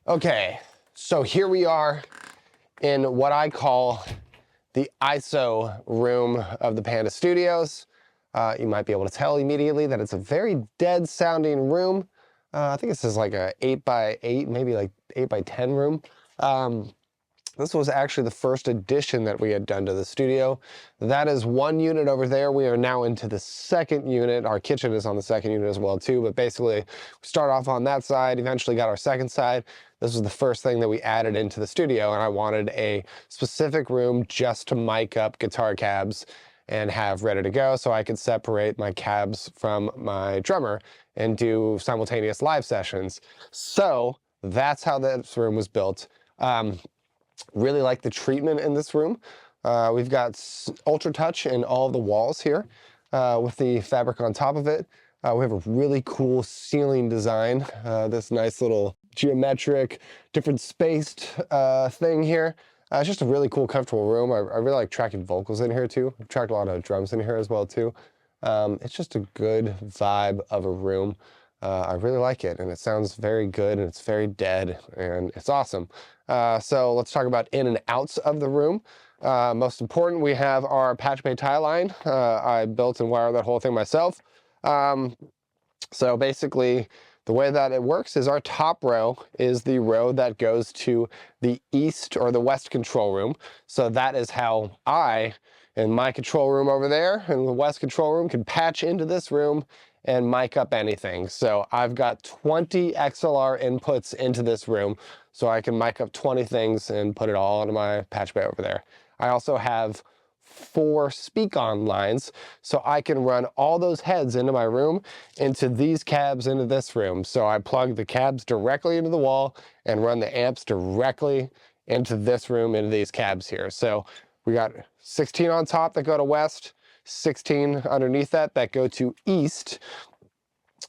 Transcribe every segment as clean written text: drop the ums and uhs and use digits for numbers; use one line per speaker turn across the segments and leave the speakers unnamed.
Okay, so here we are in what I call the ISO room of the Panda Studios. You might be able to tell immediately that it's a very dead sounding room. I think this is like a 8x8, maybe like 8x10 room. This was actually the first addition that we had done to the studio. That is one unit over there. We are now into the second unit. Our kitchen is on the second unit as well too, but basically we start off on that side, eventually got our second side. This was the first thing that we added into the studio, and I wanted a specific room just to mic up guitar cabs and have ready to go so I could separate my cabs from my drummer and do simultaneous live sessions. So that's how this room was built. Really like the treatment in this room. We've got Ultra Touch in all of the walls here with the fabric on top of it. We have a really cool ceiling design, this nice little geometric, different spaced thing here. It's just a really cool, comfortable room. I really like tracking vocals in here too. I've tracked a lot of drums in here as well too. It's just a good vibe of a room. I really like it, and it sounds very good, and it's very dead, and it's awesome. So let's talk about in and outs of the room. Most important, we have our patch bay tie line. I built and wired that whole thing myself. So basically, the way that it works is our top row is the row that goes to the east or the west control room. So that is how I, in my control room over there, in the west control room, can patch into this room and mic up anything. So I've got 20 XLR inputs into this room, so I can mic up 20 things and put it all into my patch bay over there. I also have 4 speak-on lines, so I can run all those heads into my room, into these cabs, into this room. So I plug the cabs directly into the wall and run the amps directly into this room, into these cabs here. So we got 16 on top that go to west, 16 underneath that go to east.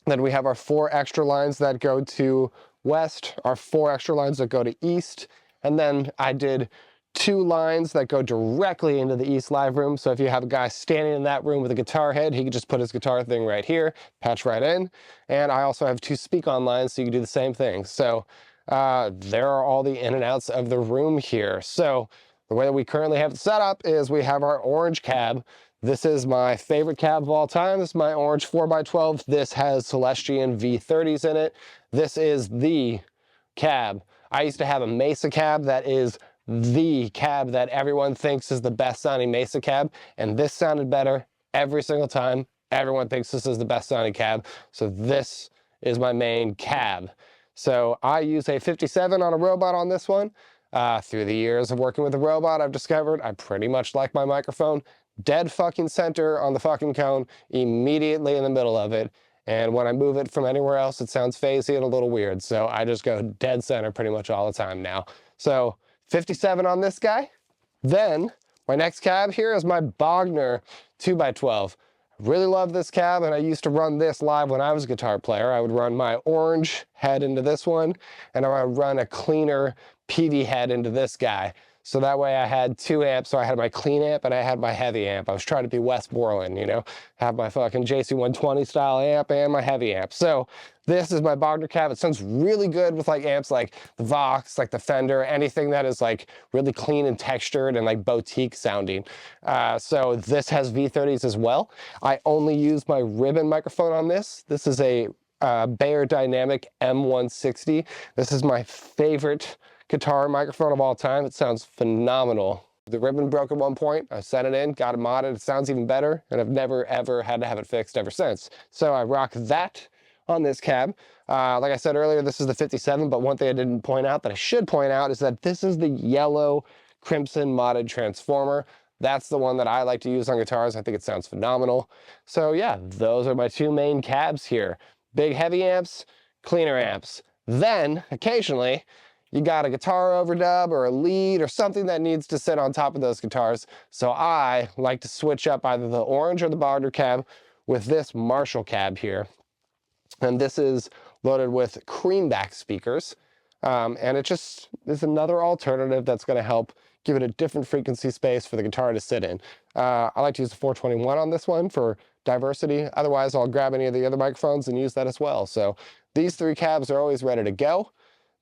Then we have our 4 extra lines that go to west, our 4 extra lines that go to east, and then I did 2 lines that go directly into the east live room. So if you have a guy standing in that room with a guitar head, he can just put his guitar thing right here, patch right in. And I also have 2 speak-on lines, so you can do the same thing. So there are all the in and outs of the room here. So the way that we currently have it set up is we have our orange cab. This is my favorite cab of all time. This is my orange 4x12. This has Celestion V30s in it. This is the cab. I used to have a Mesa cab that is the cab that everyone thinks is the best sounding Mesa cab, and this sounded better every single time. Everyone thinks this is the best sounding cab, so this is my main cab. So I use a 57 on a robot on this one. Through the years of working with a robot, I've discovered I pretty much like my microphone dead fucking center on the fucking cone, immediately in the middle of it. And when I move it from anywhere else, it sounds phasey and a little weird. So I just go dead center pretty much all the time now. So 57 on this guy. Then my next cab here is my Bogner 2x12. Really love this cab, and I used to run this live when I was a guitar player. I would run my orange head into this one, and I would run a cleaner PV head into this guy. So that way I had 2 amps, so I had my clean amp and I had my heavy amp. I was trying to be Wes Borland, you know, have my fucking JC120 style amp and my heavy amp. So this is my Bogner cab. It sounds really good with like amps like the Vox, like the Fender, anything that is like really clean and textured and like boutique sounding. So this has V30s as well. I only use my ribbon microphone on this. This is a Bayer Dynamic M160. This is my favorite guitar microphone of all time. It sounds phenomenal. The ribbon broke at one point. I sent it in, got it modded. It sounds even better, and I've never ever had to have it fixed ever since. So I rock that on this cab. Like I said earlier, this is the 57, but one thing I didn't point out that I should point out is that this is the yellow crimson modded transformer. That's the one that I like to use on guitars. I think it sounds phenomenal. So yeah, those are my 2 main cabs here. Big heavy amps, cleaner amps. Then, occasionally, you got a guitar overdub or a lead or something that needs to sit on top of those guitars. So I like to switch up either the orange or the Bogner cab with this Marshall cab here. And this is loaded with creamback speakers. And it just is another alternative that's going to help give it a different frequency space for the guitar to sit in. I like to use the 421 on this one for diversity. Otherwise, I'll grab any of the other microphones and use that as well. So these 3 cabs are always ready to go.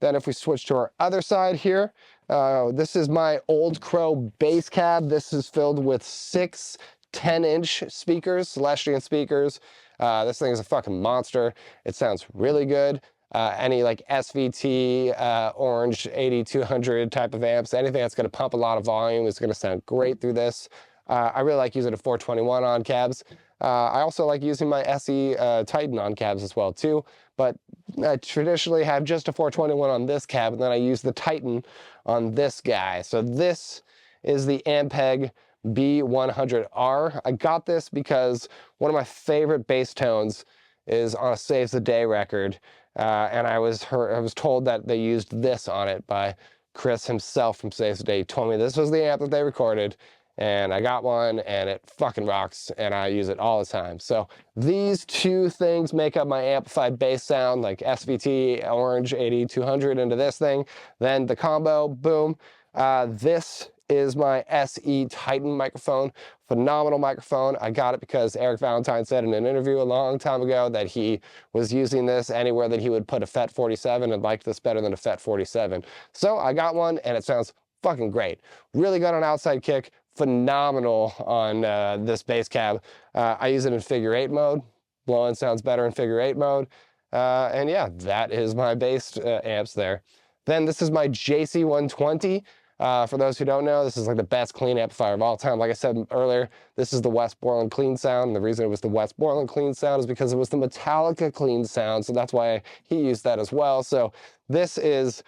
Then if we switch to our other side here, this is my Old Crow bass cab. This is filled with 6 10-inch speakers, Celestian speakers. This thing is a fucking monster. It sounds really good. Any like SVT, Orange 8200 type of amps, anything that's going to pump a lot of volume is going to sound great through this. I really like using a 421 on cabs. I also like using my SE Titan on cabs as well too, but I traditionally have just a 421 on this cab, and then I use the Titan on this guy. So this is the Ampeg B100R. I got this because one of my favorite bass tones is on a Saves the Day record, and I was told that they used this on it by Chris himself from Saves the Day. He told me this was the amp that they recorded, and I got one, and it fucking rocks, and I use it all the time. So these two things make up my amplified bass sound, like SVT, Orange 8200 into this thing. Then the combo, boom. This is my SE Titan microphone. Phenomenal microphone. I got it because Eric Valentine said in an interview a long time ago that he was using this anywhere that he would put a FET 47 and liked this better than a FET 47. So I got one, and it sounds fucking great. Really good on outside kick. Phenomenal on this bass cab. I use it in figure 8 mode. Blowing sounds better in figure 8 mode. And yeah, that is my bass amps there. Then this is my JC120. For those who don't know, this is like the best clean amplifier of all time. Like I said earlier, this is the Wes Borland clean sound. And the reason it was the Wes Borland clean sound is because it was the Metallica clean sound. So that's why he used that as well. So this is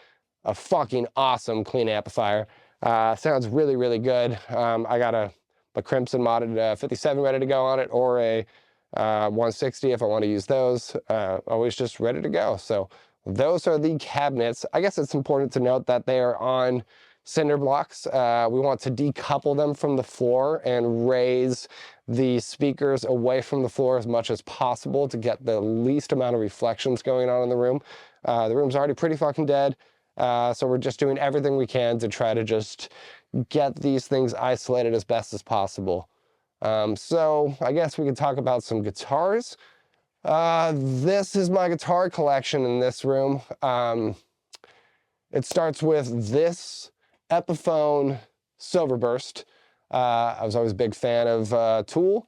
a fucking awesome clean amplifier. Sounds really, really good. I got a Crimson modded 57 ready to go on it, or a 160 if I want to use those. Always just ready to go. So those are the cabinets. I guess it's important to note that they are on cinder blocks. We want to decouple them from the floor and raise the speakers away from the floor as much as possible to get the least amount of reflections going on in the room. The room's already pretty fucking dead. So we're just doing everything we can to try to just get these things isolated as best as possible. So I guess we could talk about some guitars. This is my guitar collection in this room. It starts with this Epiphone Silverburst. I was always a big fan of Tool.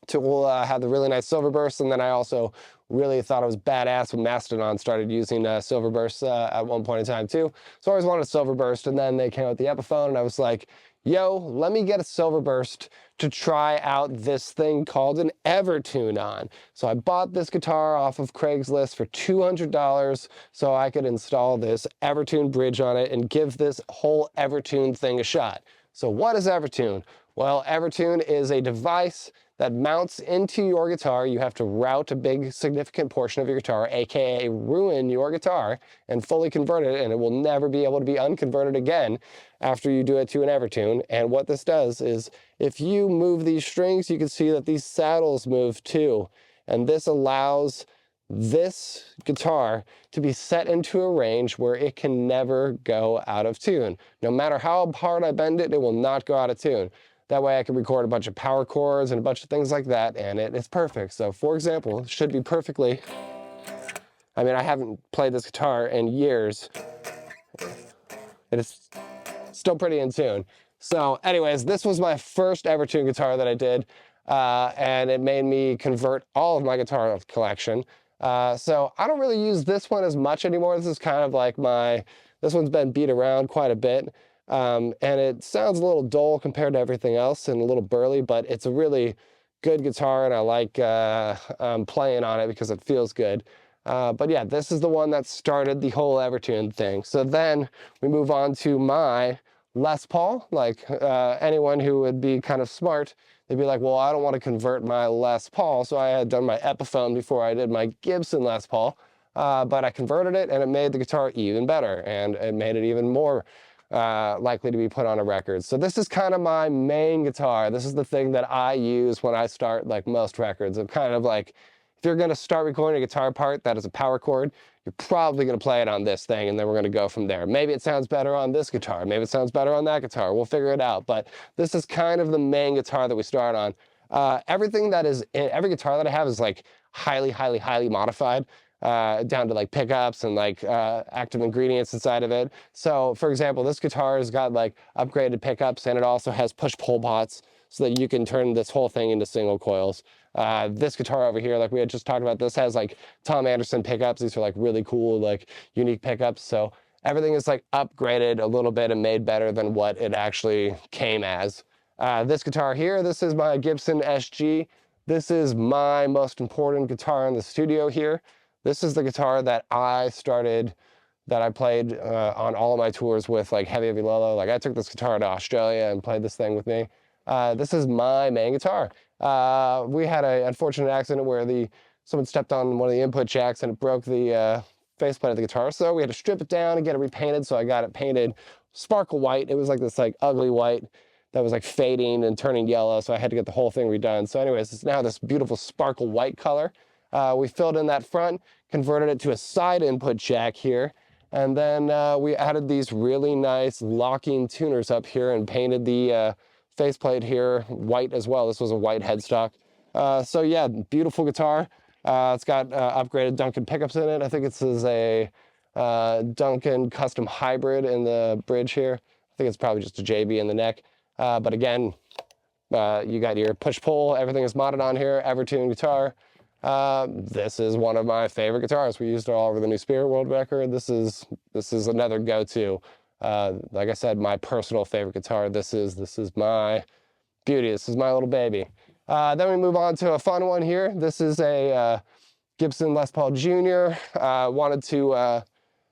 Tool had the really nice Silverburst, and then I also really thought it was badass when Mastodon started using Silverburst at one point in time too. So I always wanted a Silverburst, and then they came out with the Epiphone, and I was like, yo, let me get a Silverburst to try out this thing called an Evertune on. So I bought this guitar off of Craigslist for $200 so I could install this Evertune bridge on it and give this whole Evertune thing a shot. So what is Evertune? Well, Evertune is a device that mounts into your guitar. You have to route a big significant portion of your guitar, aka ruin your guitar, and fully convert it, and it will never be able to be unconverted again after you do it to an Evertune. And what this does is, if you move these strings, you can see that these saddles move too. And this allows this guitar to be set into a range where it can never go out of tune. No matter how hard I bend it, it will not go out of tune. That way I can record a bunch of power chords and a bunch of things like that, and it's perfect. So for example, it should be perfectly, I mean, I haven't played this guitar in years. It is still pretty in tune. So anyways, this was my first Evertune guitar that I did, and it made me convert all of my guitar collection. So I don't really use this one as much anymore. This is kind of like this one's been beat around quite a bit. And it sounds a little dull compared to everything else and a little burly, but it's a really good guitar, and I like playing on it because it feels good. But yeah, this is the one that started the whole Evertune thing. So then we move on to my Les Paul. Like anyone who would be kind of smart, they'd be like, well, I don't want to convert my Les Paul. So I had done my Epiphone before I did my Gibson Les Paul, but I converted it, and it made the guitar even better, and it made it even more likely to be put on a record. So this is kind of my main guitar. This is the thing that I use when I start like most records. I'm kind of like, if you're going to start recording a guitar part that is a power chord, you're probably going to play it on this thing, and then we're going to go from there. Maybe it sounds better on this guitar. Maybe it sounds better on that guitar. We'll figure it out. But this is kind of the main guitar that we start on. Everything that is in every guitar that I have is like highly, highly, highly modified. down to like pickups and like active ingredients inside of it. So for example, this guitar has got like upgraded pickups, and it also has push-pull pots so that you can turn this whole thing into single coils. This guitar over here, like we had just talked about, this has like Tom Anderson pickups. These are like really cool, like unique pickups. So everything is like upgraded a little bit and made better than what it actually came as. This guitar here, this is my Gibson SG. This is my most important guitar in the studio here. This is the guitar that I played on all of my tours with, like Heavy Heavy Lolo. Like I took this guitar to Australia and played this thing with me. This is my main guitar. We had an unfortunate accident where someone stepped on one of the input jacks and it broke the faceplate of the guitar. So we had to strip it down and get it repainted. So I got it painted sparkle white. It was like this like ugly white that was like fading and turning yellow. So I had to get the whole thing redone. So anyways, it's now this beautiful sparkle white color. We filled in that front, converted it to a side input jack here, and then we added these really nice locking tuners up here and painted the faceplate here white as well. This was a white headstock. So yeah, beautiful guitar. It's got upgraded Duncan pickups in it. I think this is a Duncan custom hybrid in the bridge here. I think it's probably just a JB in the neck. But again, you got your push-pull, everything is modded on here, Evertune guitar. This is one of my favorite guitars. We used it all over the new Spirit World record. This is another go-to. Like I said, my personal favorite guitar. This is my beauty. This is my little baby. Then we move on to a fun one here. This is a Gibson Les Paul Jr. Wanted to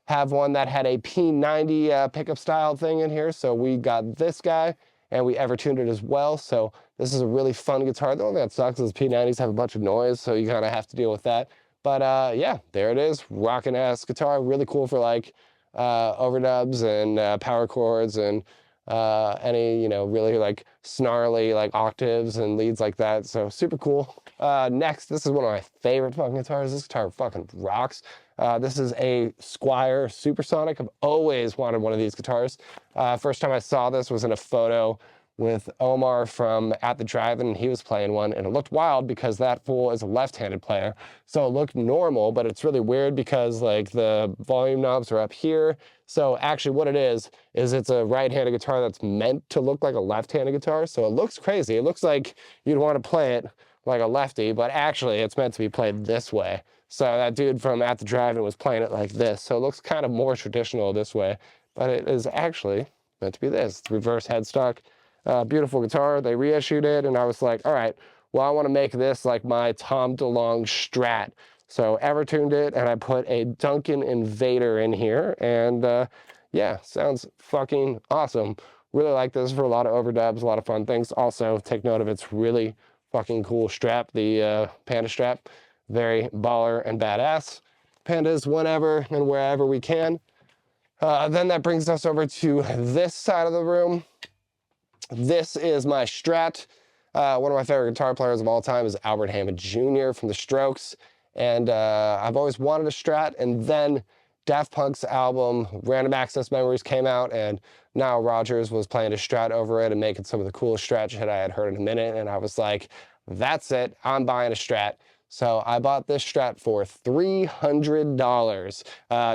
have one that had a P90 pickup style thing in here, so we got this guy. And we Evertuned it as well. So this is a really fun guitar. The only thing that sucks is P90s have a bunch of noise, so you kind of have to deal with that. But yeah, there it is. Rockin' ass guitar. Really cool for like overdubs and power chords and any, really like snarly like octaves and leads like that. So super cool. Next, this is one of my favorite fucking guitars. This guitar fucking rocks. This is a Squier Supersonic. I've always wanted one of these guitars. First time I saw this was in a photo with Omar from At the Drive-In, and he was playing one, and it looked wild because that fool is a left-handed player. So it looked normal, but it's really weird because like the volume knobs are up here. So actually what it is it's a right-handed guitar that's meant to look like a left-handed guitar. So it looks crazy. It looks like you'd want to play it like a lefty, but actually it's meant to be played this way. So that dude from At the Drive-In was playing it like this. So it looks kind of more traditional this way, but it is actually meant to be this. It's reverse headstock. Beautiful guitar. They reissued it, and I was like, all right, well, I want to make this like my Tom DeLonge Strat. So Evertuned it, and I put a Duncan Invader in here, and yeah, sounds fucking awesome. Really like this for a lot of overdubs, a lot of fun things. Also, take note of its really fucking cool strap, the Panda strap. Very baller and badass. Pandas whenever and wherever we can. Then that brings us over to this side of the room. This is my Strat. One of my favorite guitar players of all time is Albert Hammond Jr. from the Strokes. And I've always wanted a Strat. And then Daft Punk's album Random Access Memories came out, and Nile Rodgers was playing a Strat over it and making some of the coolest Strat shit I had heard in a minute. And I was like, that's it, I'm buying a Strat. So I bought this Strat for $300.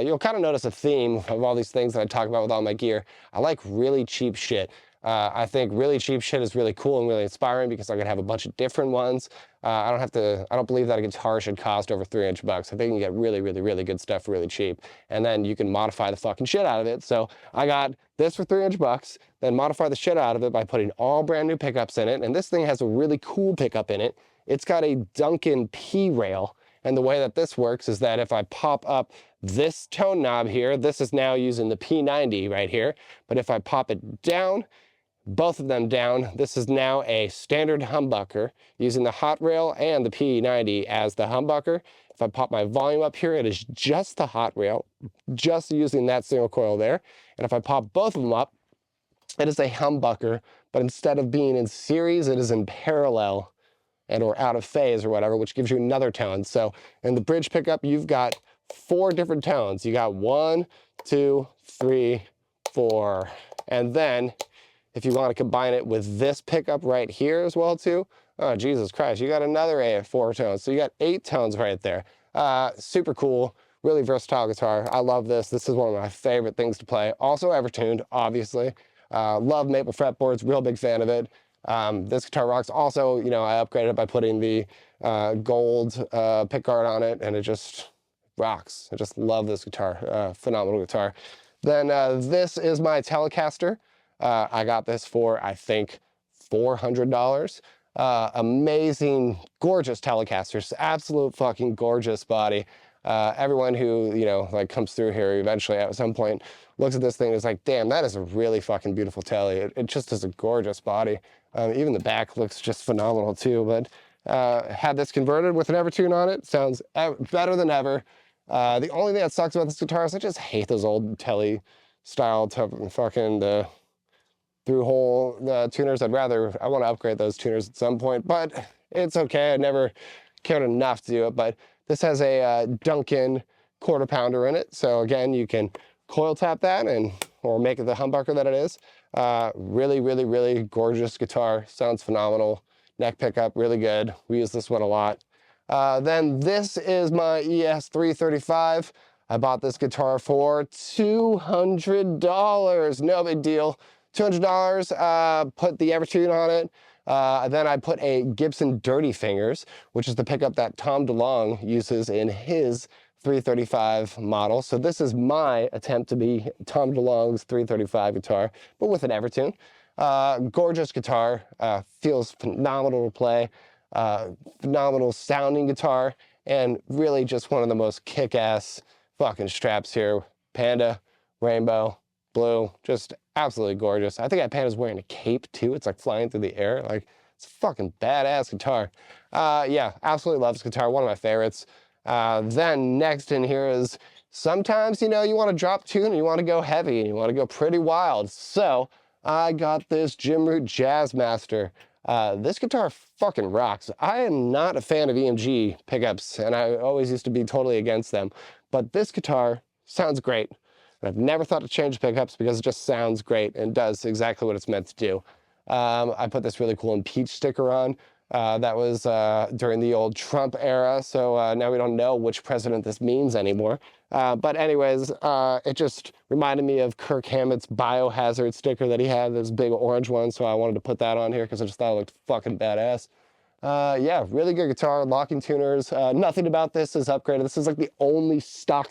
You'll kind of notice a theme of all these things that I talk about with all my gear. I like really cheap shit. I think really cheap shit is really cool and really inspiring because I could have a bunch of different ones. I don't believe that a guitar should cost over $300. I think you can get really, really, really good stuff for really cheap. And then you can modify the fucking shit out of it. So I got this for $300, then modify the shit out of it by putting all brand new pickups in it. And this thing has a really cool pickup in it. It's got a Duncan P rail. And the way that this works is that if I pop up this tone knob here, this is now using the P90 right here. But if I pop it down, both of them down, this is now a standard humbucker using the hot rail and the P90 as the humbucker. If I pop my volume up here, it is just the hot rail, just using that single coil there. And if I pop both of them up, it is a humbucker, but instead of being in series, it is in parallel and or out of phase or whatever, which gives you another tone. So in the bridge pickup, you've got 4 different tones. You got 1, 2, 3, 4. And then if you want to combine it with this pickup right here as well too, oh, Jesus Christ, you got another 4 tones. So you got 8 tones right there. Super cool, really versatile guitar. I love this. This is one of my favorite things to play. Also ever-tuned, obviously. Love maple fretboards, real big fan of it. This guitar rocks. Also, you know, I upgraded it by putting the gold pickguard on it, and it just rocks. I just love this guitar. Phenomenal guitar. Then this is my Telecaster. I got this for, I think, $400. Amazing, gorgeous Telecasters, absolute fucking gorgeous body. Everyone who, you know, like comes through here eventually at some point looks at this thing and is like, damn, that is a really fucking beautiful Tele. It just is a gorgeous body. Even the back looks just phenomenal too, but had this converted with an Evertune on it, sounds better than ever. The only thing that sucks about this guitar is I just hate those old Tele style fucking the through-hole tuners. I want to upgrade those tuners at some point, but it's okay. I never cared enough to do it, but this has a Duncan quarter pounder in it. So again, you can coil tap that or make it the humbucker that it is. Really, really, really gorgeous guitar. Sounds phenomenal. Neck pickup, really good. We use this one a lot. Then this is my ES335. I bought this guitar for $200. No big deal. $200, put the Evertune on it. Then I put a Gibson Dirty Fingers, which is the pickup that Tom DeLonge uses in his 335 model. So this is my attempt to be Tom DeLonge's 335 guitar, but with an Evertune. Gorgeous guitar, feels phenomenal to play, phenomenal sounding guitar, and really just one of the most kick-ass fucking straps here. Panda, rainbow, blue, just absolutely gorgeous. I think Panda's wearing a cape too. It's like flying through the air. Like, it's a fucking badass guitar. Yeah, absolutely love this guitar. One of my favorites. Then next in here is sometimes, you know, you want to drop tune and you want to go heavy and you want to go pretty wild. So I got this Jim Root Jazzmaster. This guitar fucking rocks. I am not a fan of EMG pickups, and I always used to be totally against them. But this guitar sounds great. And I've never thought to change pickups because it just sounds great and does exactly what it's meant to do. I put this really cool impeach sticker on. That was during the old Trump era, so now we don't know which president this means anymore. But anyways, it just reminded me of Kirk Hammett's Biohazard sticker that he had, this big orange one, so I wanted to put that on here because I just thought it looked fucking badass. Yeah, really good guitar, locking tuners. Nothing about this is upgraded. This is like the only stock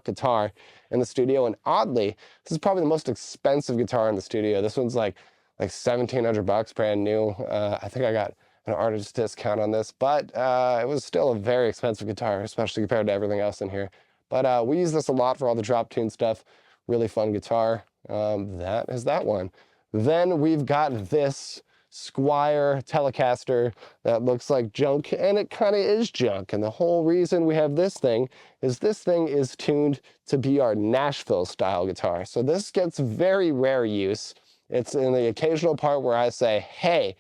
guitar in the studio, and oddly, this is probably the most expensive guitar in the studio. This one's like $1,700 brand new. I think I got an artist discount on this, but it was still a very expensive guitar, especially compared to everything else in here. But we use this a lot for all the drop tune stuff. Really fun guitar. That is that one. Then we've got this Squier Telecaster that looks like junk, and it kind of is junk. And the whole reason we have this thing is tuned to be our Nashville style guitar. So this gets very rare use. It's in the occasional part where I say, hey,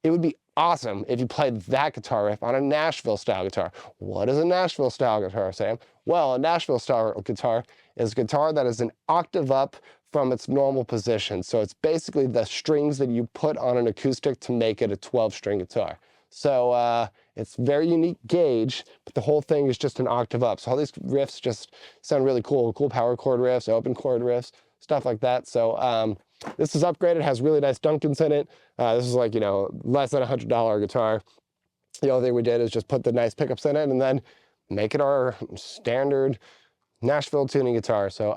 it would be awesome if you played that guitar riff on a Nashville style guitar. What is a Nashville style guitar, Sam? Well, a Nashville style guitar is a guitar that is an octave up from its normal position. So it's basically the strings that you put on an acoustic to make it a 12-string guitar. So it's very unique gauge, but the whole thing is just an octave up. So all these riffs just sound really cool. Cool power chord riffs, open chord riffs, stuff like that. So this is upgraded, has really nice Duncans in it. This is like, you know, less than $100 guitar. The only thing we did is just put the nice pickups in it and then make it our standard Nashville tuning guitar. So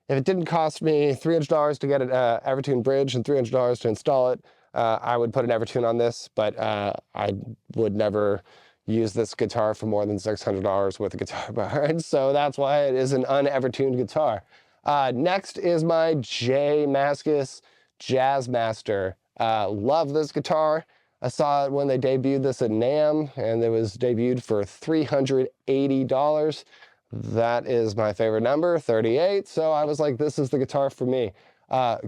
if it didn't cost me $300 to get an Evertune bridge and $300 to install it, I would put an Evertune on this, but I would never use this guitar for more than $600 with a guitar bar. So that's why it is an un-Evertuned guitar. Next is my J Mascis Jazzmaster. Love this guitar. I saw it when they debuted this at NAMM, and it was debuted for $380. That is my favorite number, 38. So I was like, this is the guitar for me.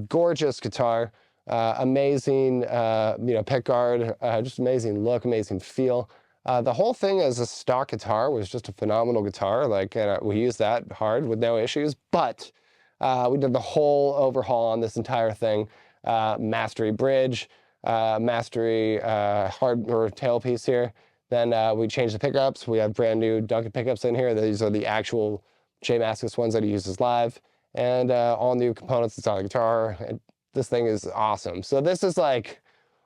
Gorgeous guitar, amazing, pickguard, just amazing look, amazing feel. The whole thing as a stock guitar was just a phenomenal guitar. Like, we used that hard with no issues, but we did the whole overhaul on this entire thing. Mastery bridge, Mastery hard or tailpiece here. Then we changed the pickups. We have brand new Duncan pickups in here. These are the actual J Mascis ones that he uses live, and all new components inside the guitar. And this thing is awesome. So this is like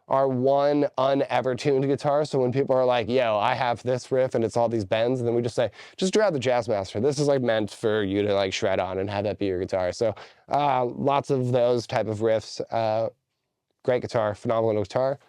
our one unever tuned guitar. So when people are like, yo, I have this riff and it's all these bends, and then we just say, just grab the Jazzmaster. This is like meant for you to like shred on and have that be your guitar. So lots of those type of riffs. Great guitar, phenomenal guitar.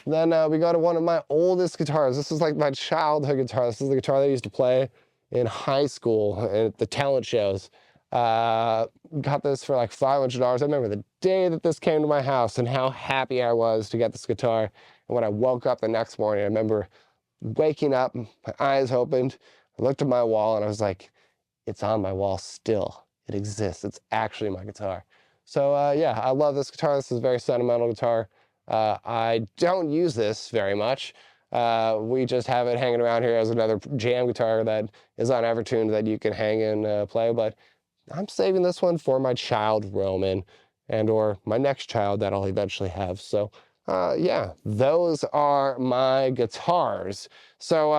Then we go to one of my oldest guitars. This is like my childhood guitar. This is the guitar that I used to play in high school at the talent shows. Got this for like $500. I remember the day that this came to my house and how happy I was to get this guitar. And when I woke up the next morning, I remember waking up, my eyes opened, I looked at my wall and I was like, it's on my wall still. It exists. It's actually my guitar. So yeah, I love this guitar. This is a very sentimental guitar. I don't use this very much. We just have it hanging around here as another jam guitar that is on Evertune that you can hang and play. But I'm saving this one for my child Roman and or my next child that I'll eventually have. So yeah, those are my guitars. So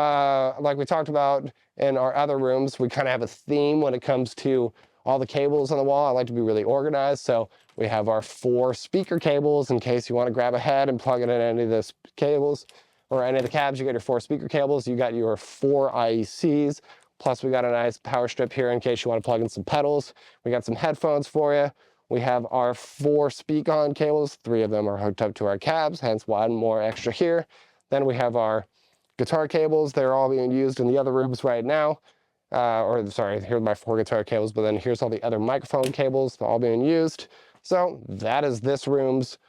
like we talked about in our other rooms, we kind of have a theme when it comes to all the cables on the wall. I like to be really organized. So we have our 4 speaker cables in case you want to grab a head and plug it in any of the cables or any of the cabs. You got your 4 speaker cables. You got your 4 IECs. Plus we got a nice power strip here in case you want to plug in some pedals. We got some headphones for you. We have our 4 speak-on cables. 3 of them are hooked up to our cabs, hence one more extra here. Then we have our guitar cables. They're all being used in the other rooms right now. Or sorry, here's my 4 guitar cables, but then here's all the other microphone cables all being used. So that is this room's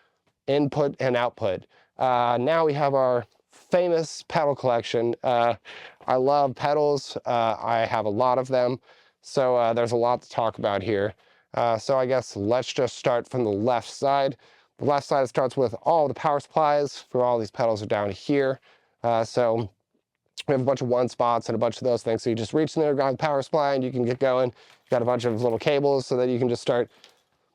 input and output. Now we have our famous pedal collection. I love pedals. I have a lot of them. So there's a lot to talk about here. So I guess let's just start from the left side. The left side starts with all the power supplies for all these pedals are down here. So we have a bunch of 1 spots and a bunch of those things. So you just reach in there, grab the power supply, and you can get going. Got a bunch of little cables so that you can just start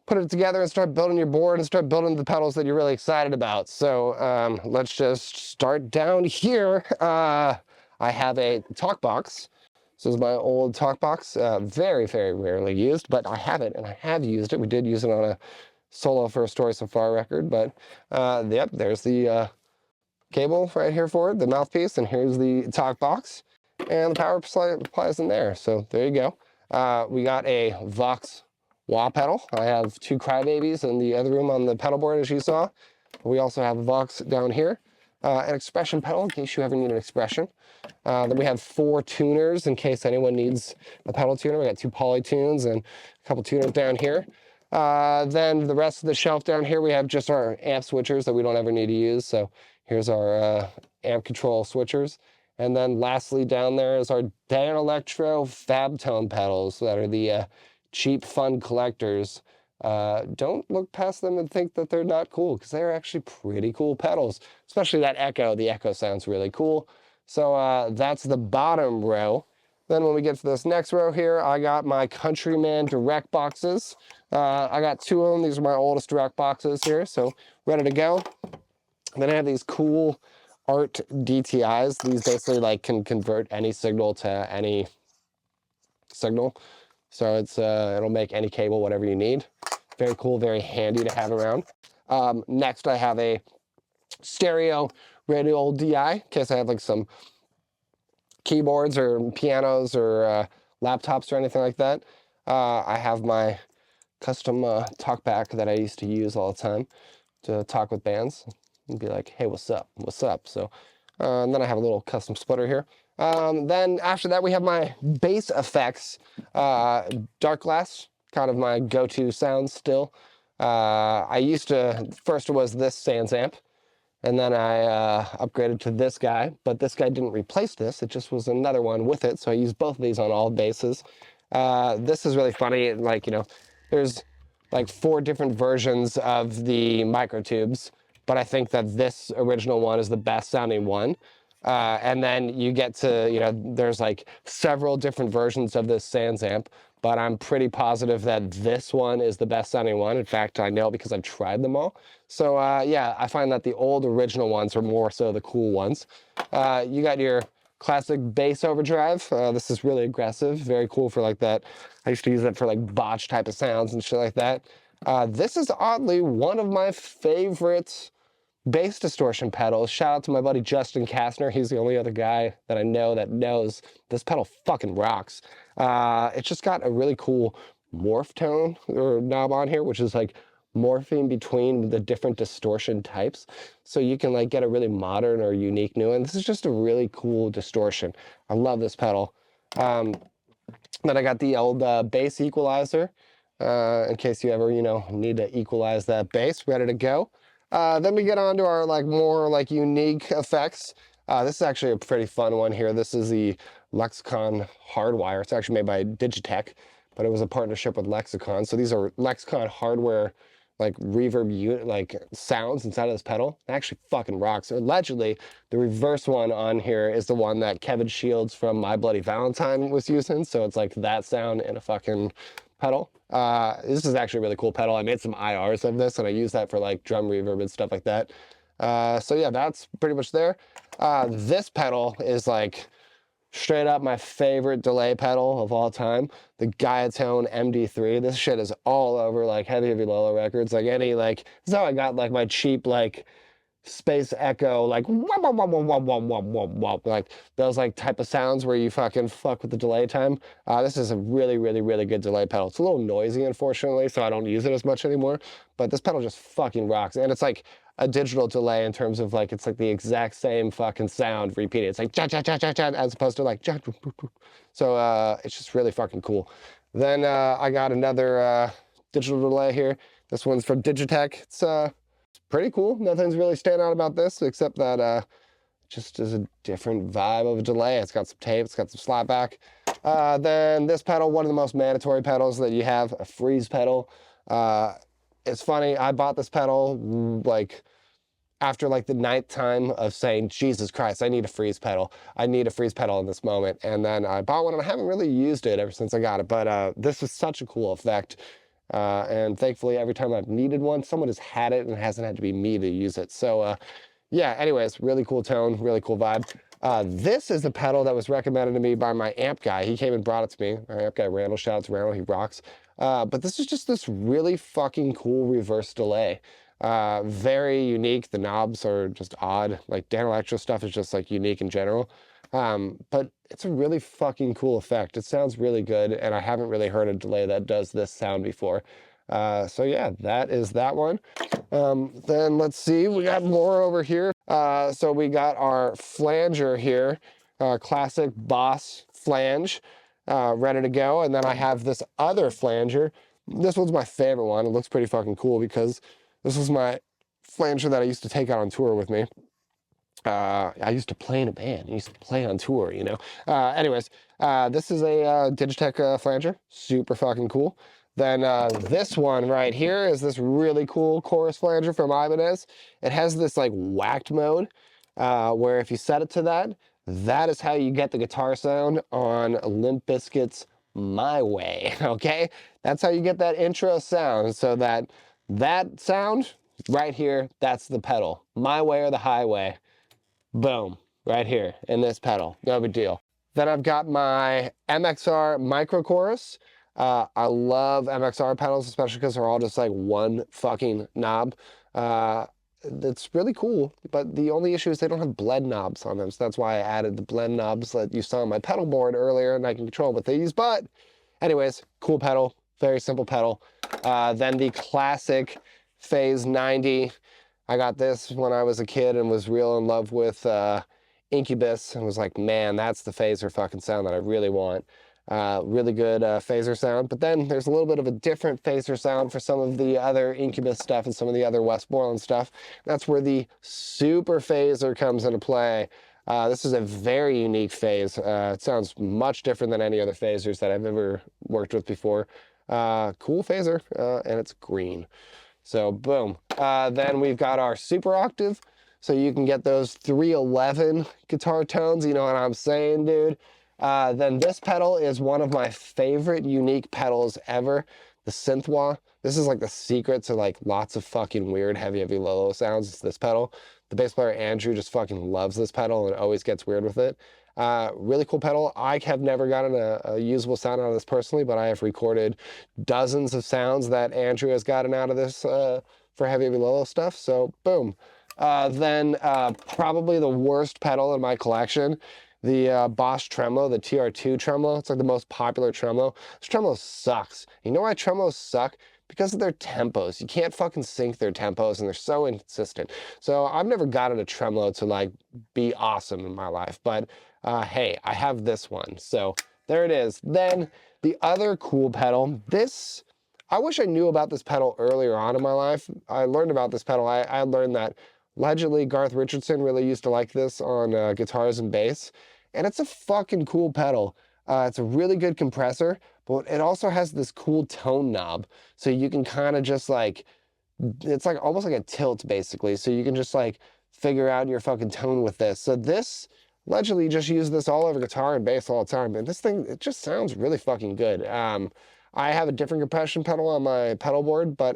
putting it together and start building your board and start building the pedals that you're really excited about. So let's just start down here. I have a talk box. This is my old talk box. Very, very rarely used, but I have it and I have used it. We did use it on a solo for a Story So Far record, but yep, there's the cable right here for it, the mouthpiece, and here's the talk box and the power supply is in there. So there you go. We got a Vox wah pedal. I have 2 Crybabies in the other room on the pedal board, as you saw. We also have a Vox down here, an expression pedal in case you ever need an expression. Then we have 4 tuners in case anyone needs a pedal tuner. We got 2 Polytunes and a couple tuners down here. Then the rest of the shelf down here, we have just our amp switchers that we don't ever need to use. So here's our amp control switchers. And then lastly down there is our Dan Electro Fab Tone pedals that are the cheap, fun collectors. Don't look past them and think that they're not cool, because they're actually pretty cool pedals, especially that echo. The echo sounds really cool. So that's the bottom row. Then when we get to this next row here, I got my Countryman direct boxes. I got 2 of them. These are my oldest direct boxes here, so ready to go. Then I have these cool Art DTIs. These basically like can convert any signal to any signal. So it's it'll make any cable whatever you need. Very cool, very handy to have around. Next I have a stereo radio DI in case I have like some keyboards or pianos or laptops or anything like that. I have my custom talkback that I used to use all the time to talk with bands and be like, hey, what's up, what's up? So and then I have a little custom splitter here. Then after that we have my bass effects dark glass, kind of my go-to sound still. I used to, first it was this Sans amp, and then I upgraded to this guy, but this guy didn't replace this, it just was another one with it, so I use both of these on all basses. This is really funny, like, you know, there's like 4 different versions of the microtubes, but I think that this original one is the best sounding one. And then you get to, you know, there's like several different versions of this Sans amp, but I'm pretty positive that this one is the best sounding one. In fact, I know because I've tried them all. So yeah, I find that the old original ones are more so the cool ones. You got your classic bass overdrive. This is really aggressive, very cool for like that. I used to use that for like botch type of sounds and shit like that. This is oddly one of my favorite bass distortion pedals. Shout out to my buddy Justin Kastner. He's the only other guy that I know that knows this pedal fucking rocks. It's just got a really cool morph tone or knob on here, which is like morphing between the different distortion types. So you can like get a really modern or unique new one. This is just a really cool distortion. I love this pedal. Then I got the old bass equalizer in case you ever, you know, need to equalize that bass, ready to go. Then we get on to our like more like unique effects. This is actually a pretty fun one here. This is the Lexicon Hardwire. It's actually made by Digitech, but it was a partnership with Lexicon. So these are Lexicon hardware like reverb unit, like sounds inside of this pedal. It actually fucking rocks. Allegedly, the reverse one on here is the one that Kevin Shields from My Bloody Valentine was using. So it's like that sound in a fucking pedal. This is actually a really cool pedal. I made some IRs of this and I use that for like drum reverb and stuff like that. So yeah, that's pretty much there. This pedal is like straight up my favorite delay pedal of all time, the Gaiatone MD3. This shit is all over like Heavy Lola records. Like any like, this is how I got like my cheap like space echo, like wah, wah, wah, wah, wah, wah, wah, wah, wah, like those like type of sounds where you fucking fuck with the delay time. This is a really, really, really good delay pedal. It's a little noisy, unfortunately, so I don't use it as much anymore, but this pedal just fucking rocks. And it's like a digital delay in terms of like, it's like the exact same fucking sound repeated. It's like cha cha cha cha cha as opposed to like cha. So it's just really fucking cool. Then I got another digital delay here. This one's from Digitech. It's pretty cool. Nothing's really standing out about this except that just is a different vibe of a delay. It's got some tape, it's got some slapback. Then this pedal, one of the most mandatory pedals that you have, a freeze pedal. It's funny, I bought this pedal like after like the 9th time of saying, Jesus Christ, I need a freeze pedal. I need a freeze pedal in this moment. And then I bought one and I haven't really used it ever since I got it. But this is such a cool effect. And thankfully, every time I've needed one, someone has had it and it hasn't had to be me to use it. So yeah, anyways, really cool tone, really cool vibe. This is the pedal that was recommended to me by my amp guy. He came and brought it to me. My amp guy, Randall, shout out to Randall, he rocks. But this is just this really fucking cool reverse delay. Very unique. The knobs are just odd. Like Dan Electro stuff is just like unique in general. But it's a really fucking cool effect. It sounds really good, and I haven't really heard a delay that does this sound before. So yeah, that is that one. Then let's see, we got more over here. So we got our flanger here, classic Boss flange, ready to go. And then I have this other flanger. This one's my favorite one. It looks pretty fucking cool because this was my flanger that I used to take out on tour with me. I used to play in a band. I used to play on tour, you know. Anyways, this is a Digitech flanger. Super fucking cool. Then this one right here is this really cool chorus flanger from Ibanez. It has this like whacked mode where if you set it to that, that is how you get the guitar sound on Limp Bizkit's My Way, okay? That's how you get that intro sound. So that sound right here, that's the pedal. My Way or the Highway. Boom, right here in this pedal, no big deal. Then I've got my MXR micro chorus. I love MXR pedals, especially because they're all just like one fucking knob. It's really cool, but the only issue is they don't have blend knobs on them, so that's why I added the blend knobs that you saw on my pedal board earlier, and I can control with these. But anyways, cool pedal, very simple pedal. Then the classic Phase 90. I got this when I was a kid and was real in love with Incubus and was like, man, that's the phaser fucking sound that I really want. Really good phaser sound, but then there's a little bit of a different phaser sound for some of the other Incubus stuff and some of the other Westmoreland stuff. That's where the super phaser comes into play. This is a very unique phase. It sounds much different than any other phasers that I've ever worked with before. Cool phaser, and it's green. So boom. Then we've got our super octave. So you can get those 311 guitar tones, you know what I'm saying, dude? Then this pedal is one of my favorite unique pedals ever, the Synthwa. This is like the secret to like lots of fucking weird heavy low sounds. It's this pedal. The bass player Andrew just fucking loves this pedal and always gets weird with it. Really cool pedal. I have never gotten a usable sound out of this personally, but I have recorded dozens of sounds that Andrew has gotten out of this for heavy low stuff. So boom. Then probably the worst pedal in my collection, the Bosch tremolo, the TR2 tremolo. It's like the most popular tremolo. This tremolo sucks. You know why tremolos suck? Because of their tempos. You can't fucking sync their tempos and they're so inconsistent. So I've never gotten a tremolo to like be awesome in my life, but hey, I have this one. So there it is. Then the other cool pedal, this, I wish I knew about this pedal earlier on in my life. I learned about this pedal. I learned that allegedly Garth Richardson really used to like this on guitars and bass. And it's a fucking cool pedal. It's a really good compressor, but it also has this cool tone knob. So you can kind of just like, it's like almost like a tilt basically. So you can just like figure out your fucking tone with this. So this, allegedly you just use this all over guitar and bass all the time. And this thing, it just sounds really fucking good. I have a different compression pedal on my pedal board, but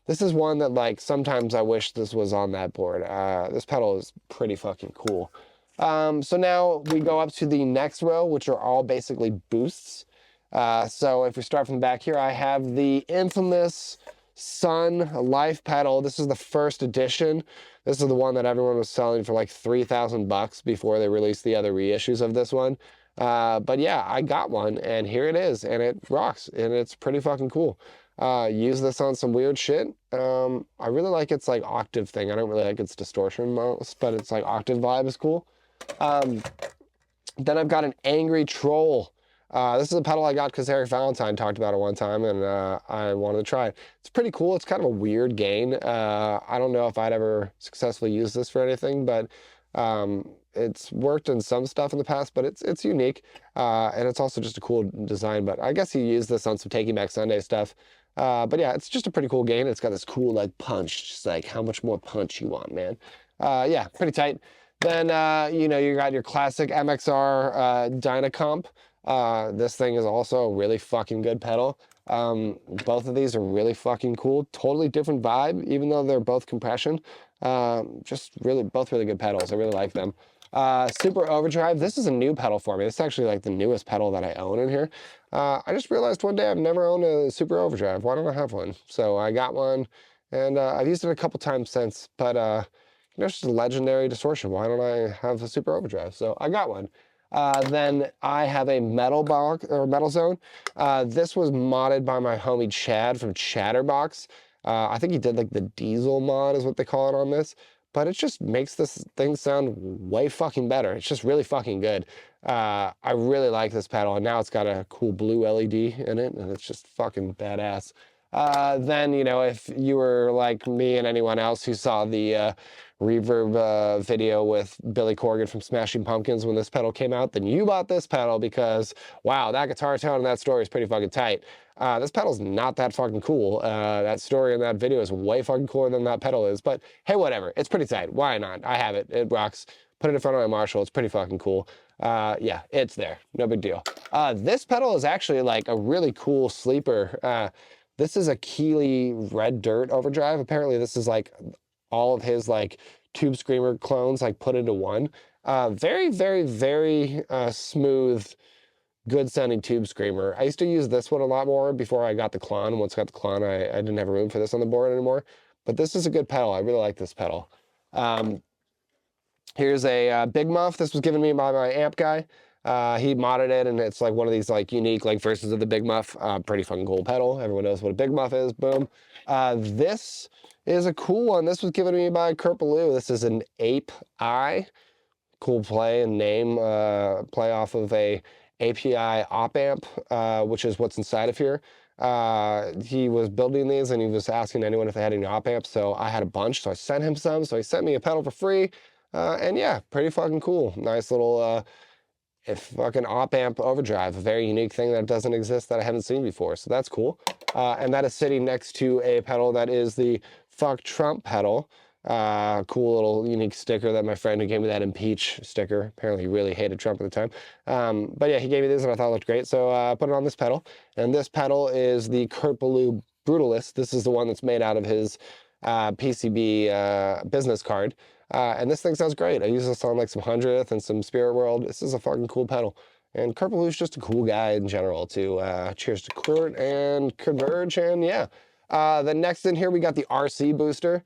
this is one that like sometimes I wish this was on that board. This pedal is pretty fucking cool. So now we go up to the next row, which are all basically boosts. So if we start from the back here, I have the infamous Sun Life pedal. This is the first edition. This is the one that everyone was selling for like $3,000 before they released the other reissues of this one. But yeah, I got one and here it is and it rocks and it's pretty fucking cool. Use this on some weird shit. I really like its like octave thing. I don't really like its distortion most, but it's like octave vibe is cool. Then I've got an Angry Troll. This is a pedal I got because Eric Valentine talked about it one time and I wanted to try it. It's pretty cool. It's kind of a weird gain. I don't know if I'd ever successfully use this for anything, but it's worked in some stuff in the past, but it's unique. And it's also just a cool design, but I guess you use this on some Taking Back Sunday stuff. But yeah, it's just a pretty cool gain. It's got this cool like punch, just like how much more punch you want, man. Yeah, pretty tight. Then, you know, you got your classic MXR Dynacomp. This thing is also a really fucking good pedal. Both of these are really fucking cool. Totally different vibe, even though they're both compression. Just really, both really good pedals. I really like them. Super Overdrive. This is a new pedal for me. This is actually like the newest pedal that I own in here. I just realized one day I've never owned a Super Overdrive. Why don't I have one? So I got one and I've used it a couple times since, but you know, it's just a legendary distortion. Why don't I have a Super Overdrive? So I got one. Then I have a Metal Box or Metal Zone. This was modded by my homie Chad from Chatterbox. I think he did like the diesel mod is what they call it on this, but it just makes this thing sound way fucking better. It's just really fucking good. I really like this pedal and now it's got a cool blue LED in it and it's just fucking badass. Then, you know, if you were like me and anyone else who saw the Reverb video with Billy Corgan from Smashing Pumpkins when this pedal came out, then you bought this pedal because, wow, that guitar tone in that story is pretty fucking tight. This pedal's not that fucking cool. That story in that video is way fucking cooler than that pedal is, but hey, whatever. It's pretty tight. Why not? I have it. It rocks. Put it in front of my Marshall. It's pretty fucking cool. Yeah, it's there. No big deal. This pedal is actually like a really cool sleeper. This is a Keeley Red Dirt Overdrive. Apparently this is like all of his like Tube Screamer clones like put into one. Very, very, very smooth, good sounding Tube Screamer. I used to use this one a lot more before I got the Klon. Once I got the Klon, I didn't have room for this on the board anymore. But this is a good pedal. I really like this pedal. Here's a Big Muff. This was given me by my amp guy. He modded it, and it's like one of these like unique like versions of the Big Muff. Pretty fucking cool pedal. Everyone knows what a Big Muff is. Boom. This is a cool one. This was given to me by Kurt Ballou. This is an Ape Eye. Cool play and name. Play off of a API op amp, which is what's inside of here. He was building these and he was asking anyone if they had any op amps. So I had a bunch, so I sent him some. So he sent me a pedal for free. And yeah, pretty fucking cool. Nice little fucking op amp overdrive, a very unique thing that doesn't exist that I haven't seen before. So that's cool. And that is sitting next to a pedal that is the Fuck Trump pedal. Cool little unique sticker that my friend who gave me that impeach sticker. Apparently he really hated Trump at the time. But yeah, he gave me this and I thought it looked great. So I put it on this pedal. And this pedal is the Kurt Ballou Brutalist. This is the one that's made out of his PCB business card. And this thing sounds great. I use this on like some 100th and some Spirit World. This is a fucking cool pedal. And Kurt Ballou's just a cool guy in general too. Cheers to Kurt and Converge, and yeah. Then next in here we got the RC booster.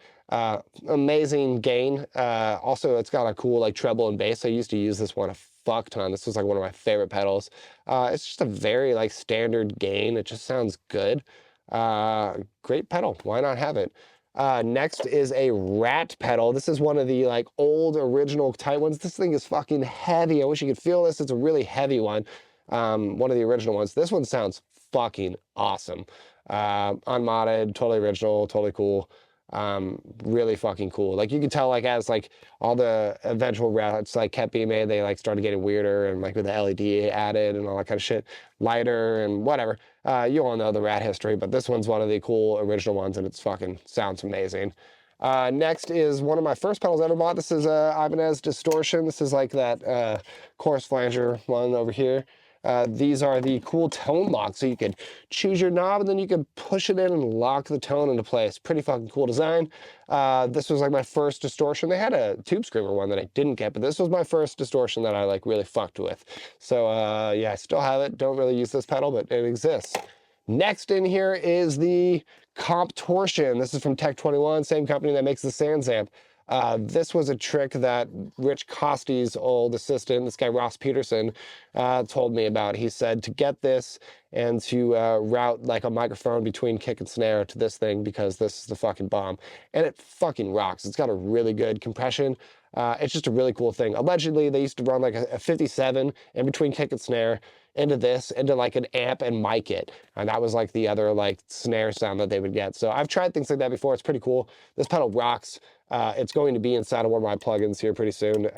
Amazing gain. Also, it's got a cool like treble and bass. I used to use this one a fuck ton. This was like one of my favorite pedals. It's just a very like standard gain. It just sounds good. Great pedal. Why not have it? Next is a Rat pedal. This is one of the like old original tight ones. This thing is fucking heavy. I wish you could feel this. It's a really heavy one. One of the original ones. This one sounds fucking awesome. Unmodded, totally original, totally cool. Really fucking cool. Like you can tell like as like all the eventual Rats like kept being made, they like started getting weirder and like with the LED added and all that kind of shit, lighter and whatever. You all know the Rat history, but this one's one of the cool original ones and it's fucking sounds amazing. Next is one of my first pedals I ever bought. This is Ibanez Distortion. This is like that chorus flanger one over here. These are the cool tone locks, so you could choose your knob and then you could push it in and lock the tone into place. Pretty fucking cool design. This was like my first distortion. They had a Tube Screamer one that I didn't get, but this was my first distortion that I like really fucked with. So yeah, I still have it. Don't really use this pedal, but it exists. Next in here is the Comp Torsion. This is from Tech 21, same company that makes the Sans amp. This was a trick that Rich Costy's old assistant, this guy Ross Peterson, told me about. He said to get this and to route like a microphone between kick and snare to this thing because this is the fucking bomb. And it fucking rocks. It's got a really good compression. It's just a really cool thing. Allegedly, they used to run like a 57 in between kick and snare into this, into like an amp and mic it. And that was like the other like snare sound that they would get. So I've tried things like that before. It's pretty cool. This pedal rocks. It's going to be inside of one of my plugins here pretty soon.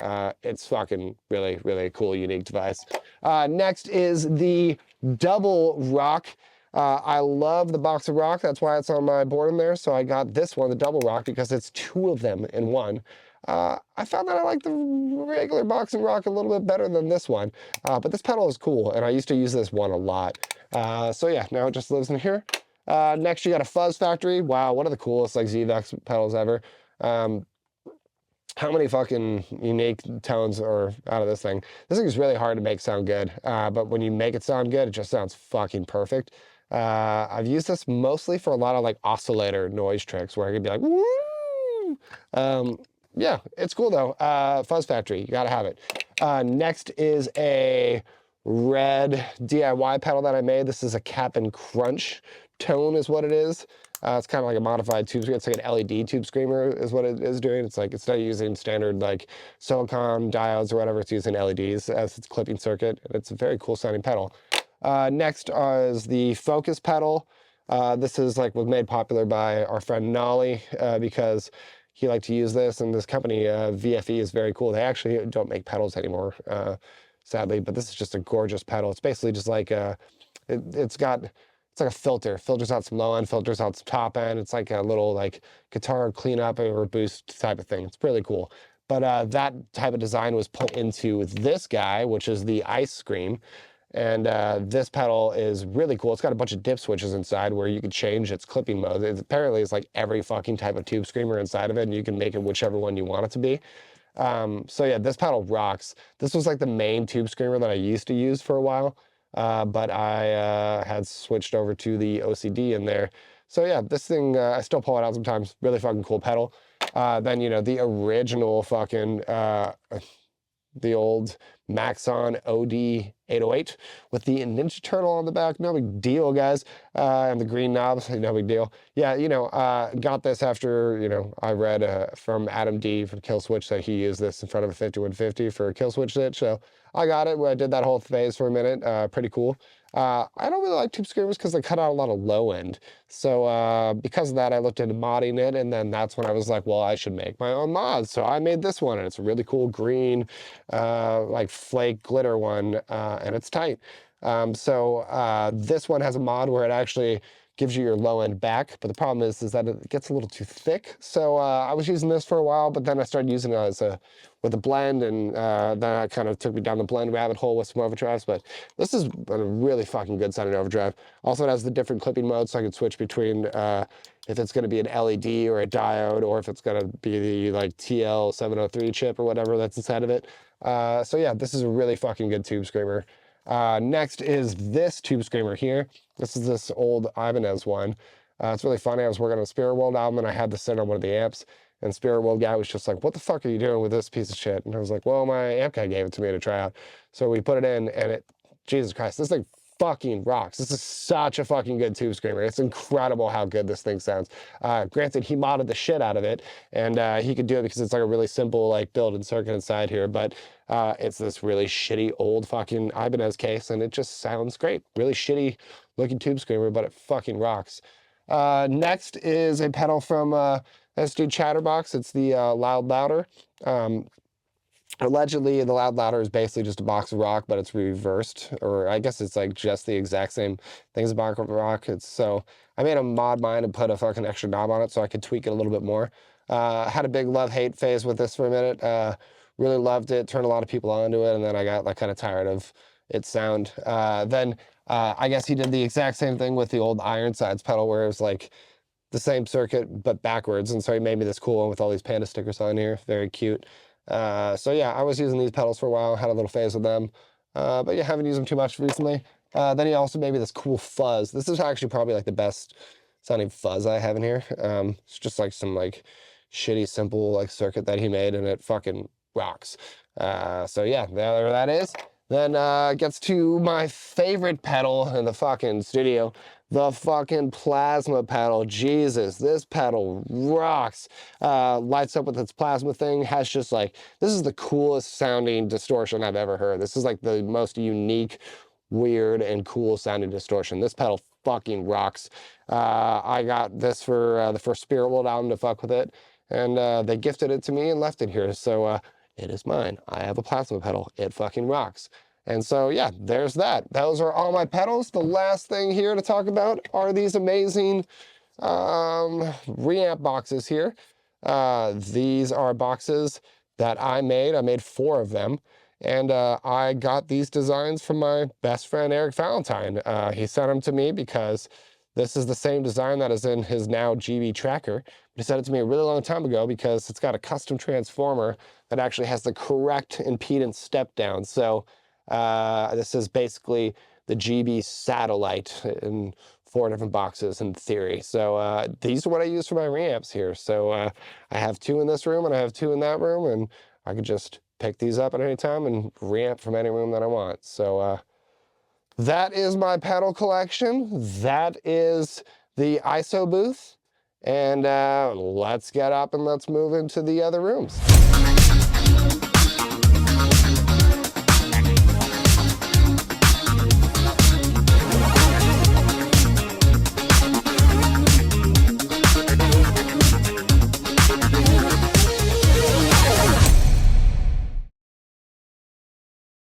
It's fucking really, really cool, unique device. Next is the Double Rock. I love the box of rock. That's why it's on my board in there. So I got this one, the Double Rock, because it's two of them in one. I found that I like the regular box and rock a little bit better than this one, but this pedal is cool, and I used to use this one a lot. So yeah, now it just lives in here. Next, you got a Fuzz Factory. Wow, one of the coolest like ZVEX pedals ever. How many fucking unique tones are out of this thing? This thing is really hard to make sound good, but when you make it sound good, it just sounds fucking perfect. I've used this mostly for a lot of like oscillator noise tricks where I could be like, woo! Yeah, it's cool though. Fuzz Factory, you gotta have it. Next is a red DIY pedal that I made. This is a Cap and Crunch tone is what it is. It's kind of like a modified tube screamer. It's like an LED tube screamer is what it is doing. It's like, it's not using standard like silicon diodes or whatever. It's using LEDs as its clipping circuit. And it's a very cool sounding pedal. Next is the Focus pedal. This is like was made popular by our friend Nolly because he liked to use this, and this company, VFE, is very cool. They actually don't make pedals anymore, sadly, but this is just a gorgeous pedal. It's basically just like, it's like a filter. Filters out some low end, filters out some top end. It's like a little like guitar cleanup or boost type of thing. It's really cool. But that type of design was put into this guy, which is the Ice Scream. And this pedal is really cool. It's got a bunch of dip switches inside where you can change its clipping mode. Apparently, it's like every fucking type of tube screamer inside of it, and you can make it whichever one you want it to be. So yeah, this pedal rocks. This was like the main tube screamer that I used to use for a while, but I had switched over to the OCD in there. So yeah, this thing, I still pull it out sometimes. Really fucking cool pedal. Then, you know, the original fucking, the old Maxon OD 808 with the Ninja Turtle on the back. No big deal, guys. And the green knobs, no big deal. Yeah, you know, got this after, you know, I read from Adam D from Killswitch that he used this in front of a 5150 for a Killswitch ditch. So I got it. I did that whole phase for a minute. Pretty cool. I don't really like tube screamers because they cut out a lot of low end. So because of that, I looked into modding it, and then that's when I was like, well, I should make my own mods. So I made this one, and it's a really cool green, like flake glitter one, and it's tight. So this one has a mod where it actually gives you your low end back, but the problem is that it gets a little too thick. So I was using this for a while, but then I started using it as with a blend, and then I kind of took me down the blend rabbit hole with some overdrives, but this is a really fucking good sounding overdrive. Also, it has the different clipping modes, so I can switch between if it's going to be an LED or a diode, or if it's going to be the like TL703 chip or whatever that's inside of it. So yeah, this is a really fucking good tube screamer. Next is this tube screamer here. This is this old Ibanez one. It's really funny. I was working on a Spirit World album, and I had this set on one of the amps, and Spirit World guy was just like, what the fuck are you doing with this piece of shit? And I was like, well, my amp guy gave it to me to try out. So we put it in, and it, Jesus Christ, this thing fucking rocks. This is such a fucking good tube screamer. It's incredible how good this thing sounds. Granted, he modded the shit out of it, and he could do it because it's like a really simple like built-in circuit inside here, but it's this really shitty old fucking Ibanez case, and it just sounds great. Really shitty looking tube screamer, but it fucking rocks. Next is a pedal from this dude Chatterbox. It's the Loud Louder. Allegedly, the Loud Louder is basically just a box of rock, but it's reversed, or I guess it's like just the exact same thing as a box of rock. So I made a mod mine and put a fucking extra knob on it so I could tweak it a little bit more. I had a big love-hate phase with this for a minute. Really loved it, turned a lot of people onto it, and then I got like kind of tired of its sound. Then I guess he did the exact same thing with the old Ironsides pedal, where it was like the same circuit but backwards, and so he made me this cool one with all these Panda stickers on here. Very cute. So yeah, I was using these pedals for a while, had a little phase with them, but yeah, haven't used them too much recently. Then he also made me this cool fuzz. This is actually probably like the best sounding fuzz I have in here. It's just like some like shitty simple like circuit that he made, and it fucking rocks. So yeah, there that is. Then gets to my favorite pedal in the fucking studio, the fucking plasma pedal. Jesus, this pedal rocks. Lights up with its plasma thing, has just like, this is the coolest sounding distortion I've ever heard. This is like the most unique, weird, and cool sounding distortion. This pedal fucking rocks. I got this for the first Spirit World album to fuck with it, and they gifted it to me and left it here. So it is mine. I have a plasma pedal. It fucking rocks. And so, yeah, there's that. Those are all my pedals. The last thing here to talk about are these amazing reamp boxes here. These are boxes that I made. I made 4 of them. And I got these designs from my best friend, Eric Valentine. He sent them to me because this is the same design that is in his now GB tracker. He sent it to me a really long time ago because it's got a custom transformer that actually has the correct impedance step down. So this is basically the GB satellite in 4 different boxes in theory. So these are what I use for my reamps here. So I have 2 in this room and I have 2 in that room, and I could just pick these up at any time and reamp from any room that I want. So that is my pedal collection. That is the ISO booth. And let's get up and let's move into the other rooms.